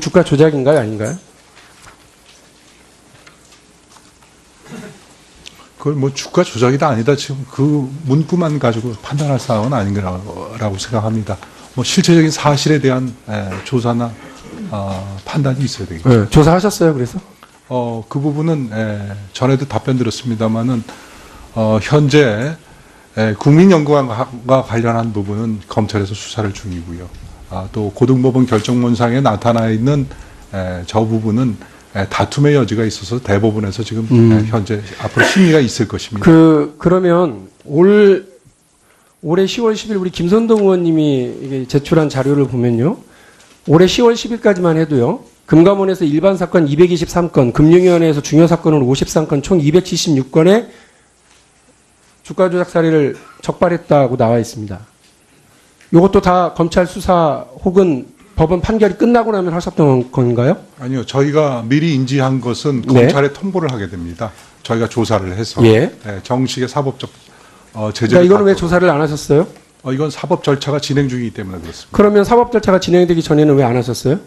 주가 조작인가요? 아닌가요? 그걸 뭐 주가 조작이다 아니다 지금 그 문구만 가지고 판단할 사항은 아닌 거라고 생각합니다. 뭐 실체적인 사실에 대한 조사나 판단이 있어야 되겠죠. 네, 조사하셨어요, 그래서? 그 부분은 전에도 답변 드렸습니다만은 현재 국민연금과 관련한 부분은 검찰에서 수사를 중이고요. 또 고등법원 결정문상에 나타나 있는 저 부분은 다툼의 여지가 있어서 대법원에서 지금 현재 앞으로 심리가 있을 것입니다. 그러면 올해 10월 10일 우리 김선동 의원님이 이게 제출한 자료를 보면요. 올해 10월 10일까지만 해도요. 금감원에서 일반 사건 223건, 금융위원회에서 중요 사건으로 53건, 총 276건의 주가 조작 사례를 적발했다고 나와 있습니다. 이것도 다 검찰 수사 혹은 법원 판결이 끝나고 나면 하셨던 건가요? 아니요. 저희가 미리 인지한 것은 검찰에 통보를 하게 됩니다. 저희가 조사를 해서 정식의 사법적 제재를 그러니까 이거는 왜 조사를 안 하셨어요? 이건 사법 절차가 진행 중이기 때문에 그렇습니다. 그러면 사법 절차가 진행되기 전에는 왜 안 하셨어요?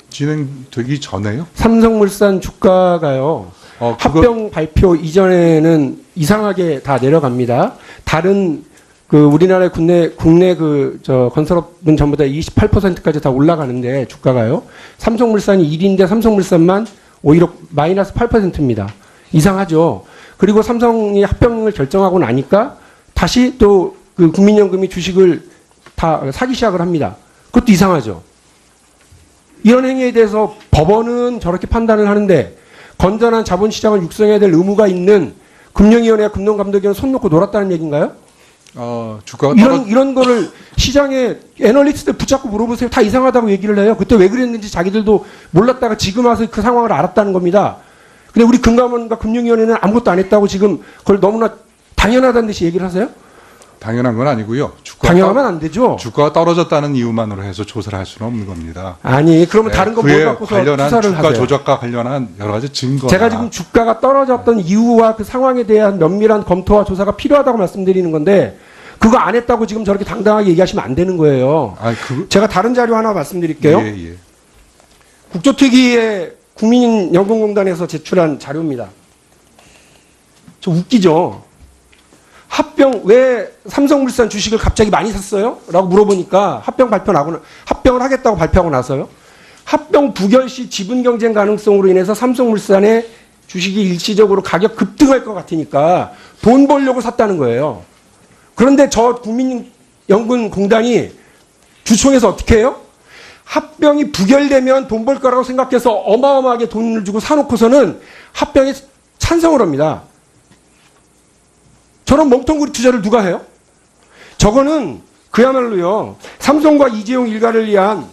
진행되기 전에요? 삼성물산 주가가요. 합병 발표 이전에는 이상하게 다 내려갑니다. 다른 우리나라의 국내 건설업은 전부 다 28%까지 다 올라가는데 주가가요. 삼성물산이 1위인데 삼성물산만 오히려 마이너스 8%입니다. 이상하죠. 그리고 삼성이 합병을 결정하고 나니까 다시 또 국민연금이 주식을 다 사기 시작을 합니다. 그것도 이상하죠. 이런 행위에 대해서 법원은 저렇게 판단을 하는데 건전한 자본시장을 육성해야 될 의무가 있는 금융위원회와 금융감독위원회는 손 놓고 놀았다는 얘기인가요? 주가가 이런 거를 시장에 애널리스트들 붙잡고 물어보세요. 다 이상하다고 얘기를 해요. 그때 왜 그랬는지 자기들도 몰랐다가 지금 와서 그 상황을 알았다는 겁니다. 근데 우리 금감원과 금융위원회는 아무것도 안 했다고 지금 그걸 너무나 당연하다는 듯이 얘기를 하세요? 당연한 건 아니고요. 당연하면 안 되죠. 주가가 떨어졌다는 이유만으로 해서 조사를 할 수는 없는 겁니다. 아니, 그러면 다른 거 뭘 갖고서 수사를 주가 하세요? 조작과 관련한 여러 가지 증거. 제가 지금 주가가 떨어졌던 이유와 그 상황에 대한 면밀한 검토와 조사가 필요하다고 말씀드리는 건데 그거 안 했다고 지금 저렇게 당당하게 얘기하시면 안 되는 거예요. 제가 다른 자료 하나 말씀드릴게요. 예. 국조특위의 국민연금공단에서 제출한 자료입니다. 저 웃기죠? 왜 삼성물산 주식을 갑자기 많이 샀어요? 라고 물어보니까 합병을 하겠다고 발표하고 나서요. 합병 부결 시 지분 경쟁 가능성으로 인해서 삼성물산의 주식이 일시적으로 가격 급등할 것 같으니까 돈 벌려고 샀다는 거예요. 그런데 저 국민연금공단이 주총에서 어떻게 해요? 합병이 부결되면 돈 벌 거라고 생각해서 어마어마하게 돈을 주고 사놓고서는 합병에 찬성을 합니다. 저런 멍텅구리 투자를 누가 해요? 저거는 그야말로요. 삼성과 이재용 일가를 위한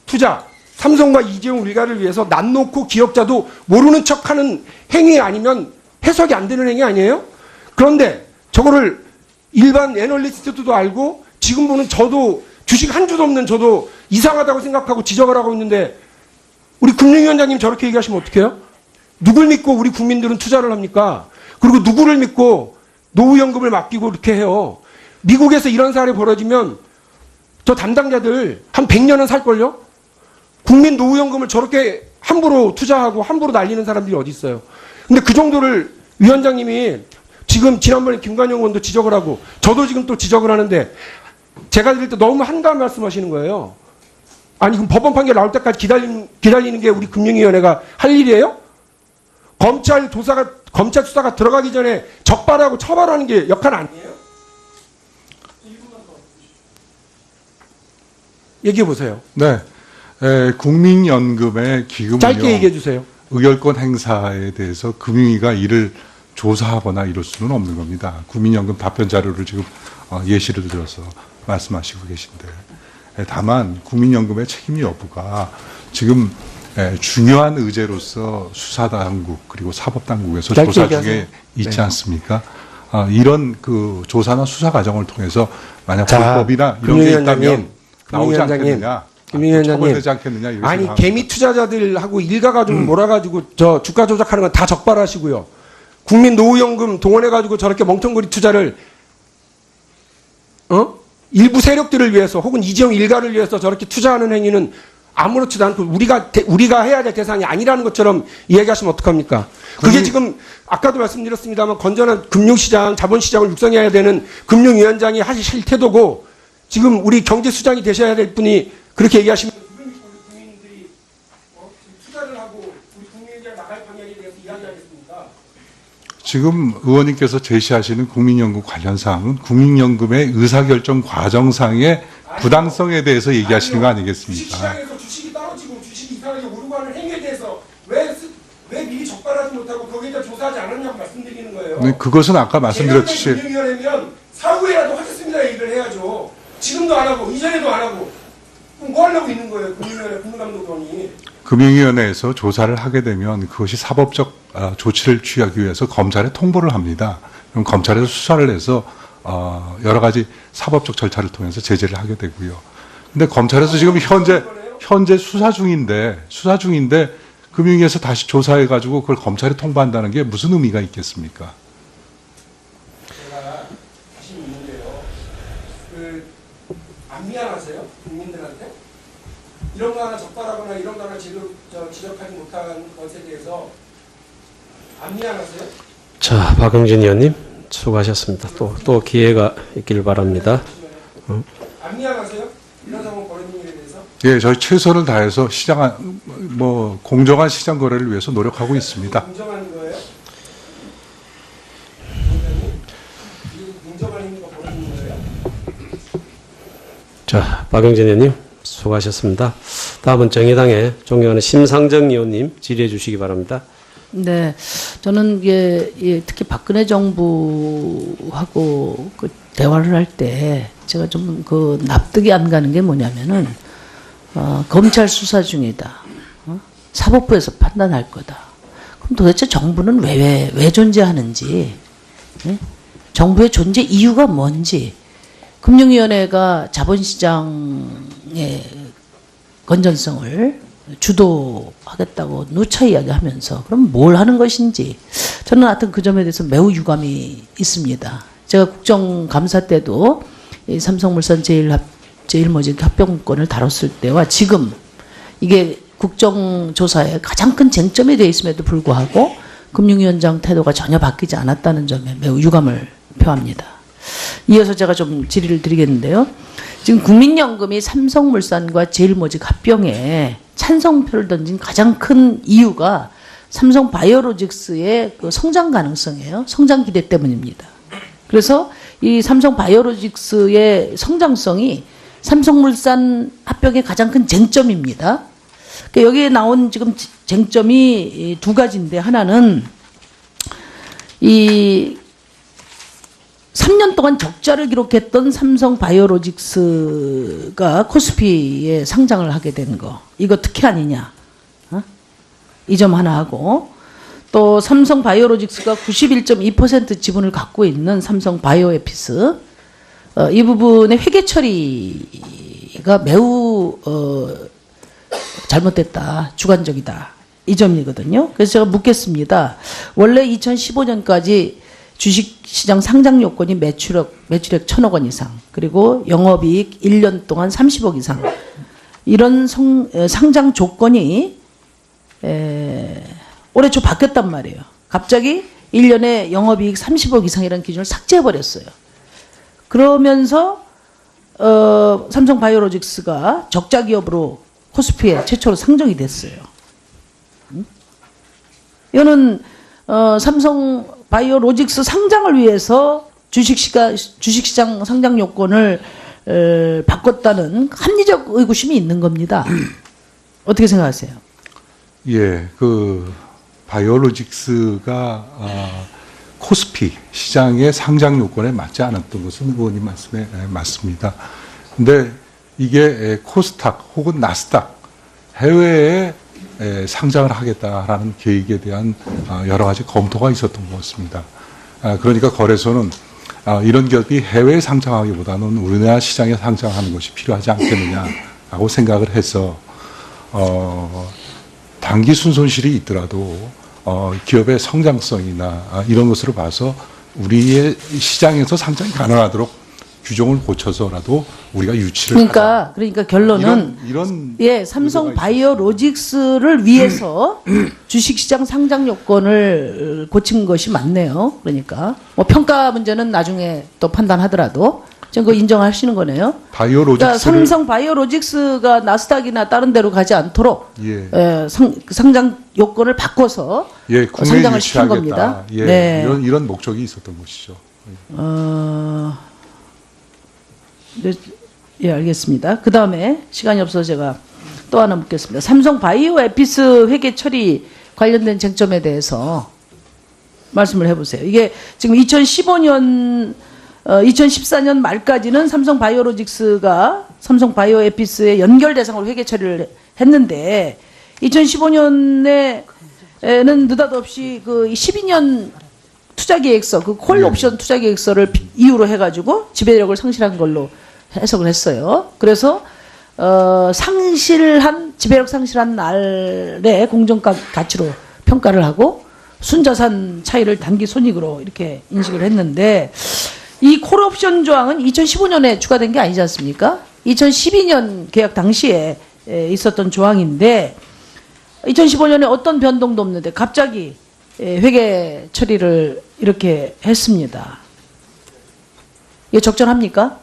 투자, 삼성과 이재용 일가를 위해서 난 놓고 기업자도 모르는 척하는 행위 아니면 해석이 안 되는 행위 아니에요? 그런데 저거를 일반 애널리스트도 알고 지금 보는 저도 주식 한 주도 없는 저도 이상하다고 생각하고 지적을 하고 있는데 우리 금융위원장님 저렇게 얘기하시면 어떡해요? 누굴 믿고 우리 국민들은 투자를 합니까? 그리고 누구를 믿고 노후연금을 맡기고 이렇게 해요. 미국에서 이런 사례 벌어지면 저 담당자들 한 100년은 살걸요? 국민 노후연금을 저렇게 함부로 투자하고 함부로 날리는 사람들이 어디 있어요? 근데 그 정도를 위원장님이 지금 지난번에 김관영 의원도 지적을 하고 저도 지금 또 지적을 하는데 제가 들을 때 너무 한가한 말씀하시는 거예요. 아니 그럼 법원 판결 나올 때까지 기다리는 게 우리 금융위원회가 할 일이에요? 검찰 수사가 들어가기 전에 적발하고 처벌하는 게 역할 아니에요? 얘기해 보세요. 네. 국민연금의 기금은요. 짧게 얘기해 주세요. 의결권 행사에 대해서 금융위가 이를 조사하거나 이럴 수는 없는 겁니다. 국민연금 답변 자료를 지금 예시를 들어서 말씀하시고 계신데 다만 국민연금의 책임 여부가 지금 중요한 의제로서 수사당국 그리고 사법당국에서 조사 중에 있지 않습니까? 이런 조사나 수사 과정을 통해서 만약 불법이나 이런 게 있다면 나오지 않겠느냐? 처벌되지 않겠느냐? 아니 개미 투자자들하고 일가가 좀 몰아가지고 저 주가 조작하는 건 다 적발하시고요. 국민 노후연금 동원해가지고 저렇게 멍텅구리 투자를 일부 세력들을 위해서 혹은 이재용 일가를 위해서 저렇게 투자하는 행위는 아무렇지도 않고 우리가 해야 될 대상이 아니라는 것처럼 이야기하시면 어떡합니까? 그게 지금 아까도 말씀드렸습니다만 건전한 금융시장, 자본시장을 육성해야 되는 금융위원장이 하실 태도고 지금 우리 경제수장이 되셔야 될 분이 그렇게 얘기하시면 국민들이 투자를 하고 우리 국민들이 나갈 방향에 대해서 이야기하겠습니까? 지금 의원님께서 제시하시는 국민연금 관련 사항은 국민연금의 의사결정 과정상의 부당성에 대해서 얘기하시는 거 아니겠습니까? 주식시장에서 주식이 떨어지고 주식이 이상하게 오르고 하는 행위에 대해서 왜 미리 적발하지 못하고 거기에 대해 조사하지 않았냐고 말씀드리는 거예요. 네, 그것은 아까 말씀드렸듯이 금융위원회면 사후에라도 하겠습니다 얘기를 해야죠. 지금도 안 하고 이전에도 안 하고 그럼 뭐 하려고 있는 거예요? 금융위원회 금융감독원이. 금융위원회에서 조사를 하게 되면 그것이 사법적 조치를 취하기 위해서 검찰에 통보를 합니다. 그럼 검찰에서 수사를 해서 여러 가지 사법적 절차를 통해서 제재를 하게 되고요. 근데 검찰에서 지금 현재 수사 중인데 금융위에서 다시 조사해 가지고 그걸 검찰에 통보한다는 게 무슨 의미가 있겠습니까? 제가 다시 묻는데요. 안 미안하세요? 국민들한테? 이런 거 하나 적발하거나 이런 거 하나 지적하지 못한 것에 대해서 안 미안하세요? 자, 박용진 의원님 수고하셨습니다. 또 기회가 있길 바랍니다. 안 미안하세요? 이런 상황 벌어진 일에 대해서? 예, 저희 최선을 다해서 공정한 시장 거래를 위해서 노력하고 있습니다. 공정한 거예요? 공정한 행위가 벌어진 거예요? 자, 박용진 의원님 수고하셨습니다. 다음은 정의당의 존경하는 심상정 의원님 질의해 주시기 바랍니다. 네, 저는 특히 박근혜 정부하고 그 대화를 할 때 제가 좀 그 납득이 안 가는 게 뭐냐면은 검찰 수사 중이다, 사법부에서 판단할 거다. 그럼 도대체 정부는 왜 존재하는지, 예? 정부의 존재 이유가 뭔지, 금융위원회가 자본시장의 건전성을 주도하겠다고 누차 이야기하면서 그럼 뭘 하는 것인지 저는 하여튼 그 점에 대해서 매우 유감이 있습니다. 제가 국정감사 때도 이 삼성물산 제일모직 합병권을 다뤘을 때와 지금 이게 국정조사의 가장 큰 쟁점이 되어 있음에도 불구하고 금융위원장 태도가 전혀 바뀌지 않았다는 점에 매우 유감을 표합니다. 이어서 제가 좀 질의를 드리겠는데요. 지금 국민연금이 삼성물산과 제일모직 합병에 찬성표를 던진 가장 큰 이유가 삼성바이오로직스의 그 성장 가능성이에요. 성장 기대 때문입니다. 그래서 이 삼성바이오로직스의 성장성이 삼성물산 합병의 가장 큰 쟁점입니다. 그러니까 여기에 나온 지금 쟁점이 두 가지인데, 하나는 이 3년 동안 적자를 기록했던 삼성바이오로직스가 코스피에 상장을 하게 된 거, 이거 특혜 아니냐, 이 점 하나 하고, 또 삼성바이오로직스가 91.2% 지분을 갖고 있는 삼성바이오에피스, 이 부분의 회계 처리가 매우 잘못됐다, 주관적이다, 이 점이거든요. 그래서 제가 묻겠습니다. 원래 2015년까지 주식시장 상장 요건이 매출액 1,000억 원 이상, 그리고 영업이익 1년 동안 30억 이상, 이런 상장 조건이 올해 초 바뀌었단 말이에요. 갑자기 1년에 영업이익 30억 이상이라는 기준을 삭제해버렸어요. 그러면서 삼성바이오로직스가 적자 기업으로 코스피에 최초로 상정이 됐어요. 이거는 삼성바이오로직스 상장을 위해서 주식시장 상장 요건을 바꿨다는 합리적 의구심이 있는 겁니다. 어떻게 생각하세요? 예, 그 바이오로직스가 코스피 시장의 상장 요건에 맞지 않았던 것은 의원님 말씀에 맞습니다. 근데 이게 코스닥 혹은 나스닥 해외에 상장을 하겠다라는 계획에 대한 여러 가지 검토가 있었던 것 같습니다. 그러니까 거래소는 이런 기업이 해외에 상장하기보다는 우리나라 시장에 상장하는 것이 필요하지 않겠느냐라고 생각을 해서 단기 순손실이 있더라도 기업의 성장성이나 이런 것으로 봐서 우리의 시장에서 상장이 가능하도록 규정을 고쳐서라도 우리가 유치를 하자. 그러니까 결론은 이런 예, 삼성 바이오로직스를 위해서 주식시장 상장 요건을 고친 것이 맞네요. 그러니까 뭐 평가 문제는 나중에 또 판단하더라도 지금 그거 인정하시는 거네요. 바이오로직스를 그러니까 삼성 바이오로직스가 나스닥이나 다른 데로 가지 않도록 예. 상장 요건을 바꿔서 예, 국내 상장을 시킨 유치하겠다. 겁니다. 예, 네. 이런 목적이 있었던 것이죠. 네, 예, 알겠습니다. 그 다음에 시간이 없어서 제가 또 하나 묻겠습니다. 삼성 바이오 에피스 회계 처리 관련된 쟁점에 대해서 말씀을 해보세요. 이게 지금 2014년 말까지는 삼성 바이오로직스가 삼성 바이오 에피스의 연결 대상으로 회계 처리를 했는데 2015년에는 느닷없이 그 12년 투자 계획서, 그 콜 옵션 투자 계획서를 이유로 해가지고 지배력을 상실한 걸로 해석을 했어요. 그래서 상실한 지배력 상실한 날의 공정가 가치로 평가를 하고 순자산 차이를 단기 손익으로 이렇게 인식을 했는데 이 콜옵션 조항은 2015년에 추가된 게 아니지 않습니까? 2012년 계약 당시에 있었던 조항인데 2015년에 어떤 변동도 없는데 갑자기 회계 처리를 이렇게 했습니다. 이게 적절합니까?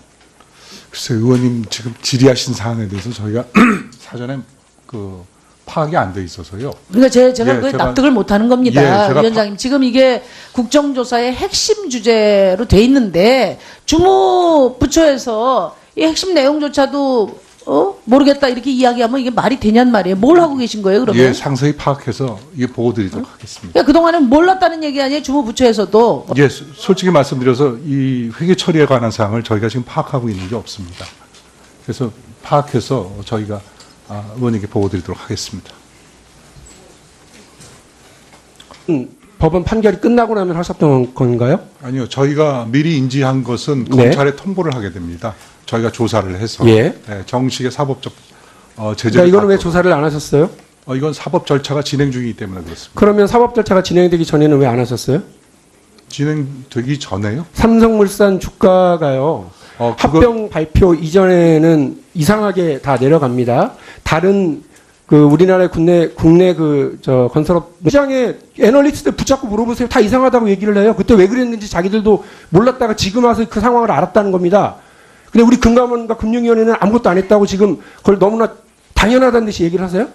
글쎄 의원님 지금 질의하신 사항에 대해서 저희가 사전에 그 파악이 안 돼 있어서요. 그러니까 제가 예, 그게 제가- 납득을 못하는 겁니다, 예, 제가 위원장님. 지금 이게 국정조사의 핵심 주제로 돼 있는데 주무부처에서 이 핵심 내용조차도 모르겠다 이렇게 이야기하면 이게 말이 되냔 말이에요. 뭘 하고 계신 거예요, 그러면? 예, 상세히 파악해서 이게 보고 드리도록 하겠습니다. 그러니까 그동안은 몰랐다는 얘기 아니에요, 주무부처에서도. 예, 솔직히 말씀드려서 이 회계 처리에 관한 사항을 저희가 지금 파악하고 있는 게 없습니다. 그래서 파악해서 저희가 의원님께 보고 드리도록 하겠습니다. 법원 판결이 끝나고 나면 하셨던 건가요? 아니요, 저희가 미리 인지한 것은 네. 검찰에 통보를 하게 됩니다. 저희가 조사를 해서 예. 정식의 사법적 제재를 그러니까 이거는 왜 받고. 조사를 안 하셨어요? 이건 사법 절차가 진행 중이기 때문에 그렇습니다. 그러면 사법 절차가 진행되기 전에는 왜 안 하셨어요? 진행되기 전에요? 삼성물산 주가가요. 그거- 합병 발표 이전에는 이상하게 다 내려갑니다. 다른 그 우리나라의 국내 건설업 시장에 애널리스트들 붙잡고 물어보세요. 다 이상하다고 얘기를 해요. 그때 왜 그랬는지 자기들도 몰랐다가 지금 와서 그 상황을 알았다는 겁니다. 근데 우리 금감원과 금융위원회는 아무것도 안 했다고 지금 그걸 너무나 당연하다는 듯이 얘기를 하세요?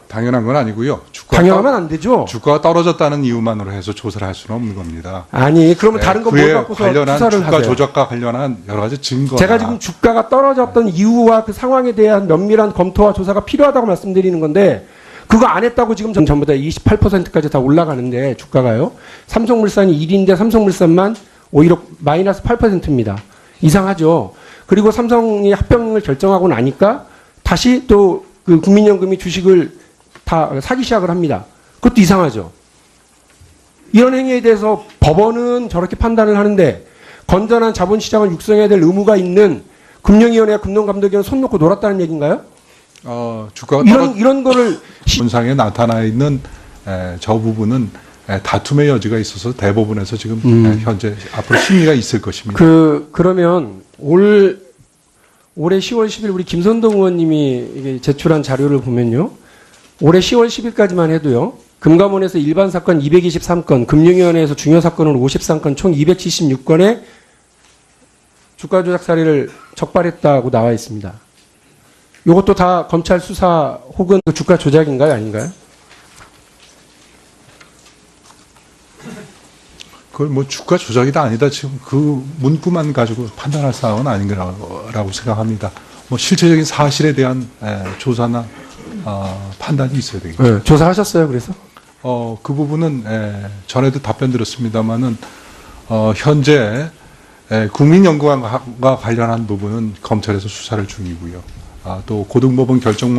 당연한 건 아니고요. 당연하면 안 되죠. 주가가 떨어졌다는 이유만으로 해서 조사를 할 수는 없는 겁니다. 아니, 그러면 다른 거 뭘 그에 갖고서 관련한 수사를 주가 하세요? 조작과 관련한 여러 가지 증거. 제가 지금 주가가 떨어졌던 이유와 그 상황에 대한 면밀한 검토와 조사가 필요하다고 말씀드리는 건데 그거 안 했다고 지금 전부 다 28%까지 다 올라가는데 주가가요. 삼성물산이 1위인데 삼성물산만 오히려 마이너스 8%입니다. 이상하죠. 그리고 삼성이 합병을 결정하고 나니까 다시 또 그 국민연금이 주식을 다 사기 시작을 합니다. 그것도 이상하죠. 이런 행위에 대해서 법원은 저렇게 판단을 하는데 건전한 자본시장을 육성해야 될 의무가 있는 금융위원회와 금융감독위원회는 손 놓고 놀았다는 얘기인가요? 주가가 이런 거를 문상에 나타나 있는 저 부분은 다툼의 여지가 있어서 대법원에서 지금 현재 앞으로 심의가 있을 것입니다. 그러면 올해 10월 10일 우리 김선동 의원님이 이게 제출한 자료를 보면요. 올해 10월 10일까지만 해도요. 금감원에서 일반 사건 223건, 금융위원회에서 중요 사건으로 53건, 총 276건의 주가 조작 사례를 적발했다고 나와 있습니다. 이것도 다 검찰 수사 혹은 주가 조작인가요, 아닌가요? 그걸 뭐 주가 조작이다 아니다 지금 그 문구만 가지고 판단할 사항은 아닌 거라고 생각합니다. 뭐 실체적인 사실에 대한 조사나 판단이 있어야 되겠죠. 네, 조사하셨어요, 그래서? 그 부분은 전에도 답변 드렸습니다만은 현재 국민연금과 관련한 부분은 검찰에서 수사를 중이고요. 또 고등법원 결정